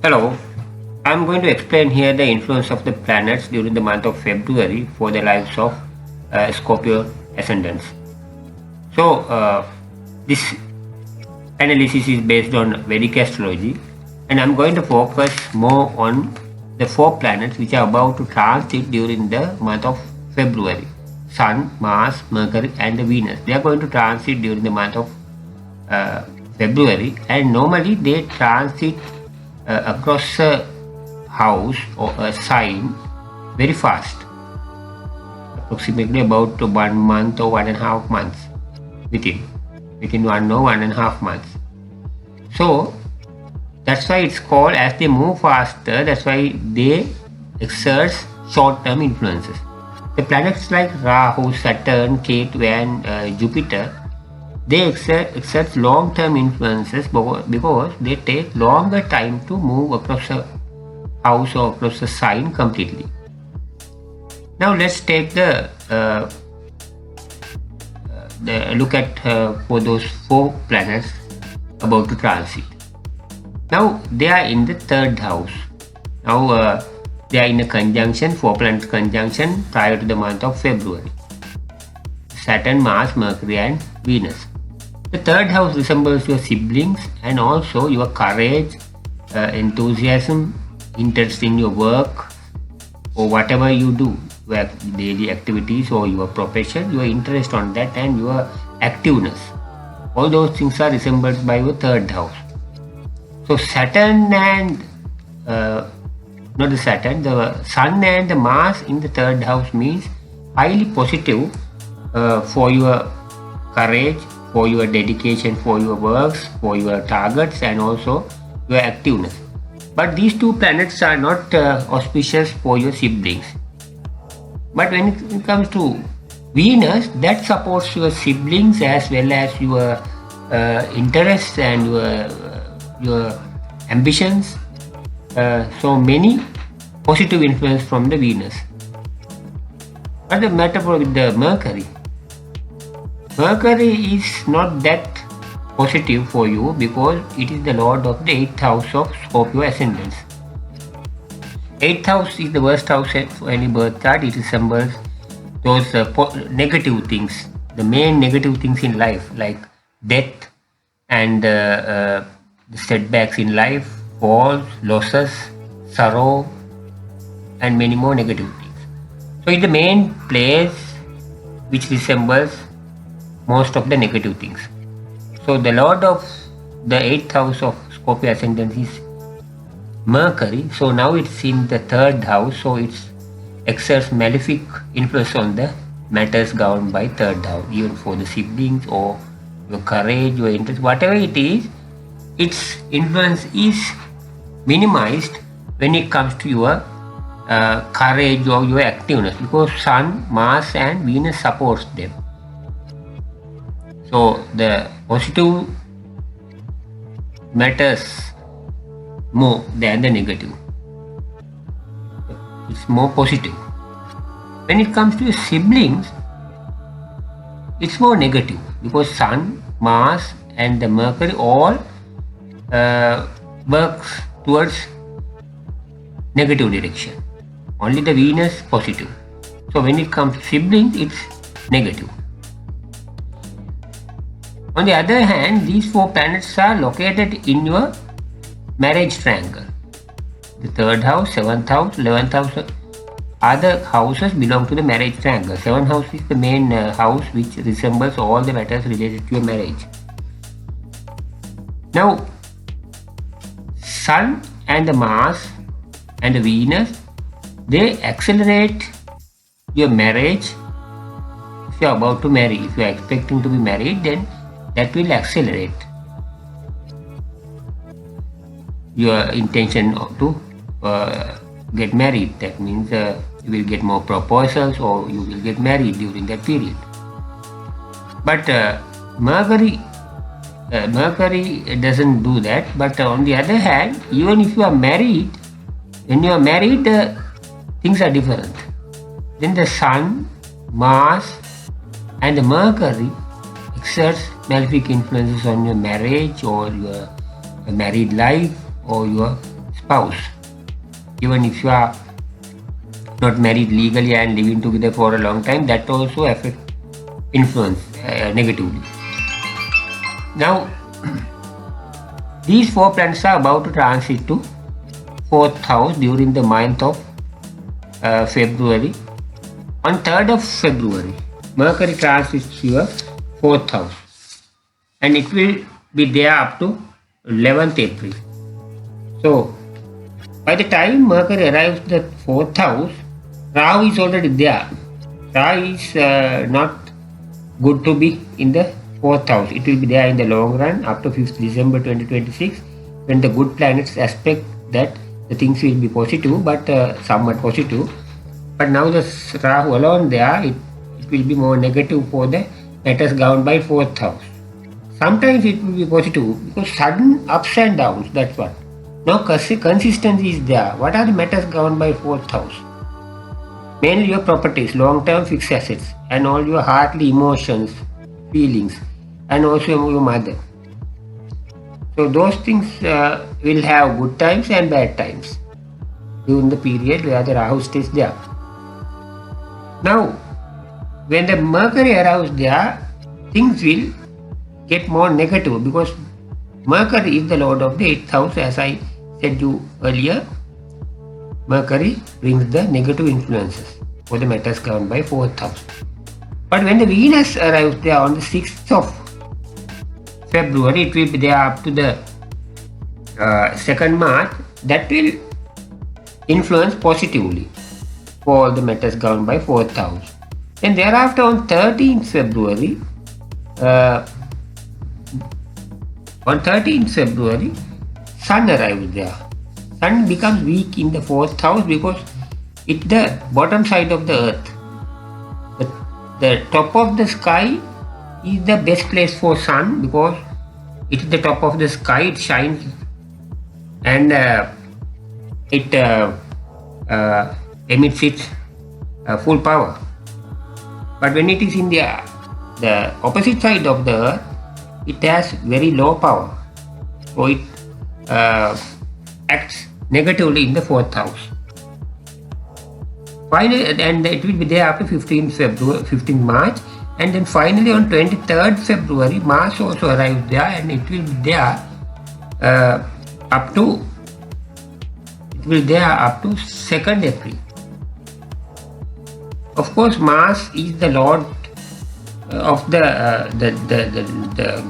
Hello, I'm going to explain here the influence of the planets during the month of February for the lives of Scorpio ascendants. This analysis is based on Vedic astrology, and I'm going to focus more on the four planets which are about to transit during the month of February: Sun, Mars, Mercury, and the Venus. They are going to transit during the month of uh, February, and normally they transit across a house or a sign very fast, approximately about 1 month or 1.5 months within 1 or 1.5 months. So that's why it's called, as they move faster, that's why they exert short-term influences. The planets like Rahu, Saturn, Ketu, and Jupiter, they exert long-term influences because they take longer time to move across a house or across a sign completely. Now let's take the look at for those four planets about to transit. Now they are in the third house. Now they are in a conjunction, 4 planets conjunction prior to the month of February: Saturn, Mars, Mercury, and Venus. The third house resembles your siblings and also your courage, enthusiasm, interest in your work or whatever you do, your daily activities or your profession, your interest on that and your activeness. All those things are resembled by your third house. So Saturn and not the Saturn, the Sun and the Mars in the third house means highly positive for your courage, for your dedication, for your works, for your targets, and also your activeness. But these two planets are not auspicious for your siblings. But when it comes to Venus, that supports your siblings as well as your interests and your ambitions. So many positive influence from the Venus. But the matter with the Mercury. Mercury is not that positive for you because it is the lord of the 8th house of Scorpio ascendants. 8th house is the worst house for any birth chart. It resembles those negative things, the main negative things in life, like death and the setbacks in life, falls, losses, sorrow, and many more negative things. So it's the main place which resembles most of the negative things. So the lord of the 8th house of Scorpio ascendant is Mercury. So now it's in the third house, so it exerts malefic influence on the matters governed by third house, even for the siblings or your courage, your interest, whatever it is, its influence is minimized when it comes to your courage or your activeness, because Sun, Mars, and Venus supports them. So the positive matters more than the negative. It's more positive. When it comes to your siblings, it's more negative because Sun, Mars, and the Mercury all works towards negative direction. Only the Venus positive. So when it comes to siblings, it's negative. On the other hand, these 4 planets are located in your marriage triangle. The third house, 7th house, 11th house, other houses belong to the marriage triangle. 7th house is the main house which resembles all the matters related to your marriage. Now, Sun and the Mars and the Venus, they accelerate your marriage. If you are about to marry, if you are expecting to be married, then that will accelerate your intention to get married. That means you will get more proposals or you will get married during that period. But Mercury doesn't do that. But on the other hand, even if you are married, when you are married, things are different. Then the Sun, Mars, and the Mercury exerts malefic influences on your marriage or your married life or your spouse. Even if you are not married legally and living together for a long time, that also influence negatively. Now, these 4 planets are about to transit to 4th house during the month of February. On 3rd of February, Mercury transits your 4th house, and it will be there up to 11th April. So, by the time Mercury arrives at the 4th house, Rahu is already there. Rahu is not good to be in the 4th house. It will be there in the long run up to 5th December 2026, when the good planets aspect that the things will be positive, but somewhat positive. But now the Rahu alone there, it will be more negative for the matters governed by 4th house. Sometimes it will be positive because sudden ups and downs, that's what. No consistency is there. What are the matters governed by 4th house? Mainly your properties, long-term fixed assets, and all your heartly emotions, feelings, and also your mother. So those things will have good times and bad times during the period where the Rahu stays there. Now, when the Mercury arrives there, things will get more negative because Mercury is the lord of the 8th house, as I said you earlier. Mercury brings the negative influences for the matters governed by 4th house. But when the Venus arrives there on the 6th of February, it will be there up to the 2nd March. That will influence positively for all the matters governed by 4th house. And thereafter on 13th February, Sun arrives there. Sun becomes weak in the 4th house because it's the bottom side of the earth. The top of the sky is the best place for Sun because it's the top of the sky, it shines and it emits its full power. But when it is in the opposite side of the earth, it has very low power. So it acts negatively in the 4th house. Finally, and it will be there after 15th March, and then finally on 23rd February, Mars also arrives there, and it will be there up to 2nd April. Of course, Mars is the lord of the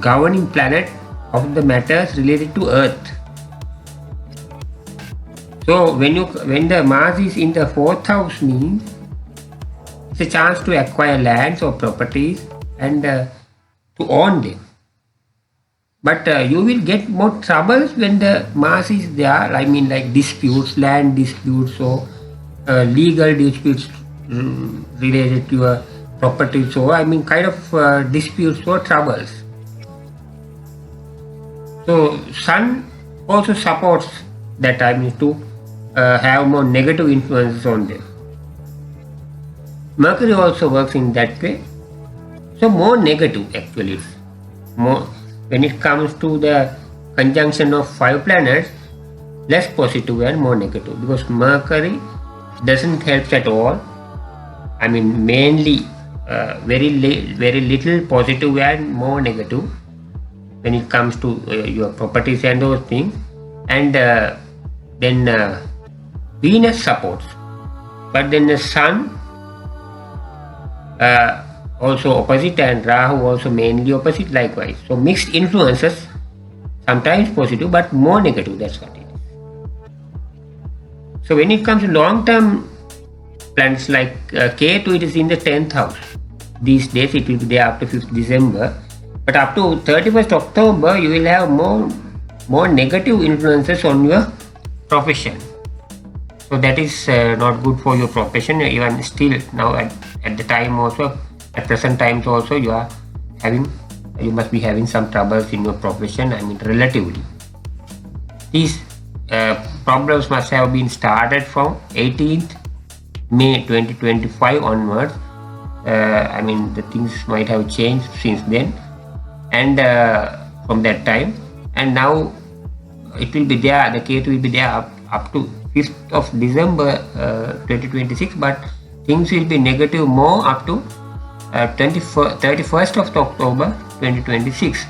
governing planet of the matters related to Earth. So when the Mars is in the 4th house, means it's a chance to acquire lands or properties and to own them. But you will get more troubles when the Mars is there. I mean, like disputes, land disputes, or legal disputes related to your property. So I mean, kind of disputes or troubles. So Sun also supports that, I mean, to have more negative influences on them. Mercury also works in that way. So more negative actually. More when it comes to the conjunction of 5 planets, less positive and more negative, because Mercury doesn't help at all. I mean, mainly very little positive and more negative when it comes to your properties and those things. And then Venus supports, but then the Sun also opposite, and Rahu also mainly opposite likewise. So mixed influences, sometimes positive but more negative, that's what it is. So when it comes to long-term planets like Ketu, it is in the 10th house. These days it will be there up to 5th December, but up to 31st October you will have more negative influences on your profession. So that is not good for your profession. Even still now at the time also, at present times also, you must be having some troubles in your profession. I mean, relatively. These problems must have been started from 18th May 2025 onwards. I mean, the things might have changed since then, and from that time, and now it will be there, the Ketu will be there up to 5th of December 2026, but things will be negative more up to 31st of October 2026.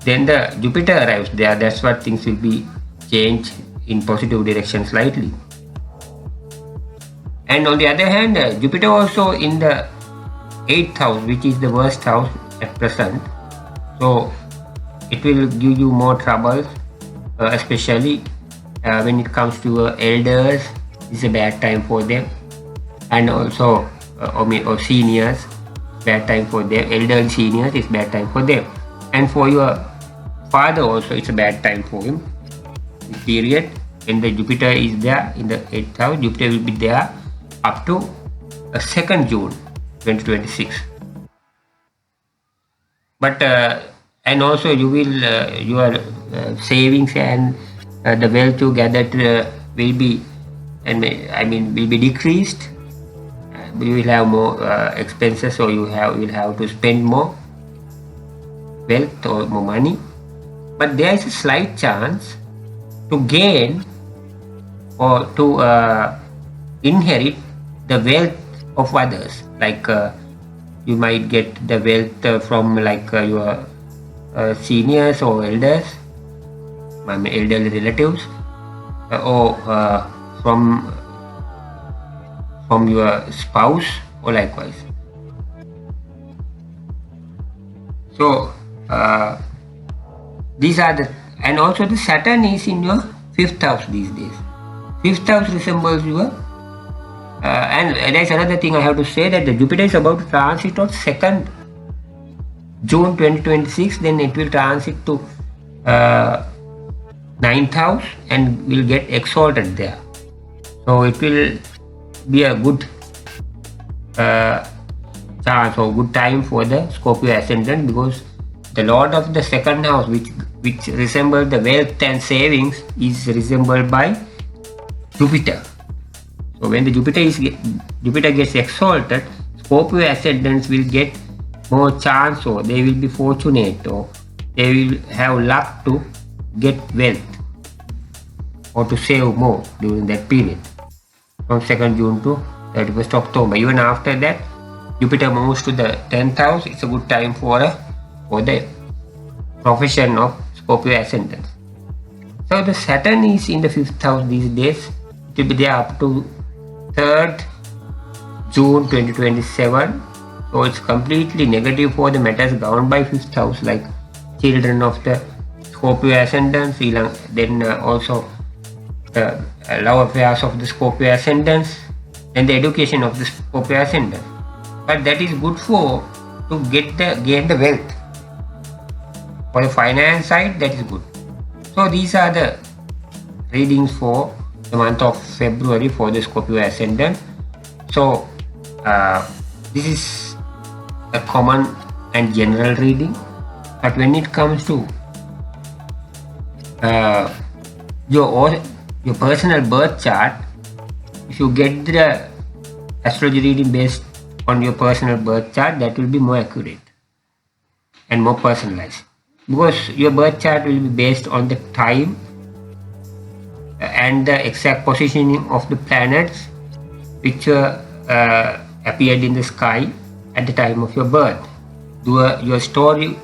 Then the Jupiter arrives there, that's what things will be changed in positive direction slightly. And on the other hand, Jupiter also in the 8th house, which is the worst house at present. So it will give you more troubles, especially when it comes to elders. It's a bad time for them, and also or seniors, bad time for them. Elder seniors is bad time for them, and for your father also it's a bad time for him. This period when the Jupiter is there in the 8th house, Jupiter will be there up to 2nd June 2026. But and also you will your savings and the wealth you gathered will be, will be decreased. You will have more expenses, so you will have to spend more wealth or more money. But there is a slight chance to gain or to inherit the wealth of others. Like you might get the wealth from your seniors or elders, elderly relatives, or from your spouse, or likewise. So these are the, and also the Saturn is in your 5th house these days. 5th house resembles your and there's another thing I have to say, that the Jupiter is about to transit on 2nd June 2026. Then it will transit to 9th house and will get exalted there. So it will be a good chance or good time for the Scorpio ascendant, because the Lord of the 2nd house, which resembles the wealth and savings, is resembled by Jupiter. So when the Jupiter gets exalted, Scorpio ascendants will get more chance, or they will be fortunate, or they will have luck to get wealth or to save more during that period from 2nd June to 31st October. Even after that, Jupiter moves to the 10th house. It's a good time for the profession of Scorpio ascendants. So the Saturn is in the 5th house these days. It will be there up to 3rd June 2027. So it's completely negative for the matters governed by 5th house, like children of the Scorpio ascendants, then also the love affairs of the Scorpio ascendants, and the education of the Scorpio ascendants. But that is good for to gain the wealth. For the finance side, that is good. So these are the readings for the month of February for the Scorpio ascendant. So this is a common and general reading, but when it comes to your personal birth chart, if you get the astrology reading based on your personal birth chart, that will be more accurate and more personalized, because your birth chart will be based on the time and the exact positioning of the planets which appeared in the sky at the time of your birth. Your story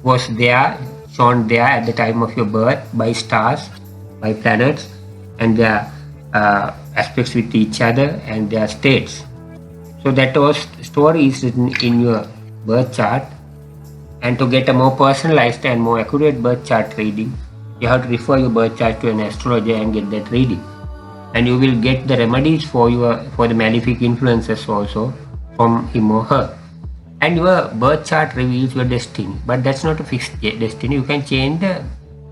was there, shown there at the time of your birth by stars, by planets, and their aspects with each other and their states. So that story is written in your birth chart. And to get a more personalized and more accurate birth chart reading, you have to refer your birth chart to an astrologer and get that reading. And you will get the remedies for the malefic influences also from him or her. And your birth chart reveals your destiny, but that's not a fixed destiny. You can change the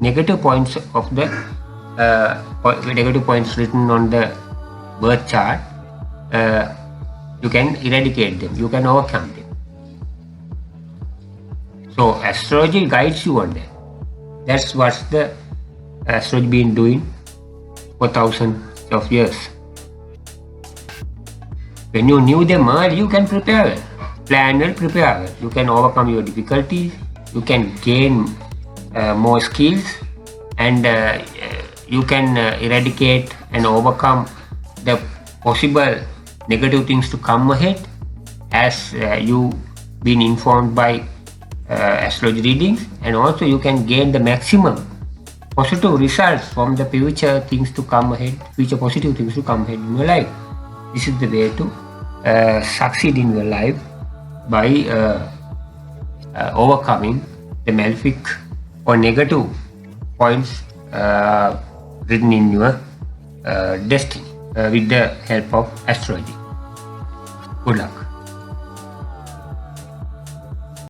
negative points of the negative points written on the birth chart. You can eradicate them, you can overcome them. So astrology guides you on that. That's what the astrology been doing for thousands of years. When you knew them early, you can prepare well, plan well, prepare well. You can overcome your difficulties, you can gain more skills, and you can eradicate and overcome the possible negative things to come ahead, as you been informed by astrology readings, and also you can gain the maximum positive results from the future things to come ahead, future positive things to come ahead in your life. This is the way to succeed in your life by overcoming the malefic or negative points written in your destiny with the help of astrology. Good luck.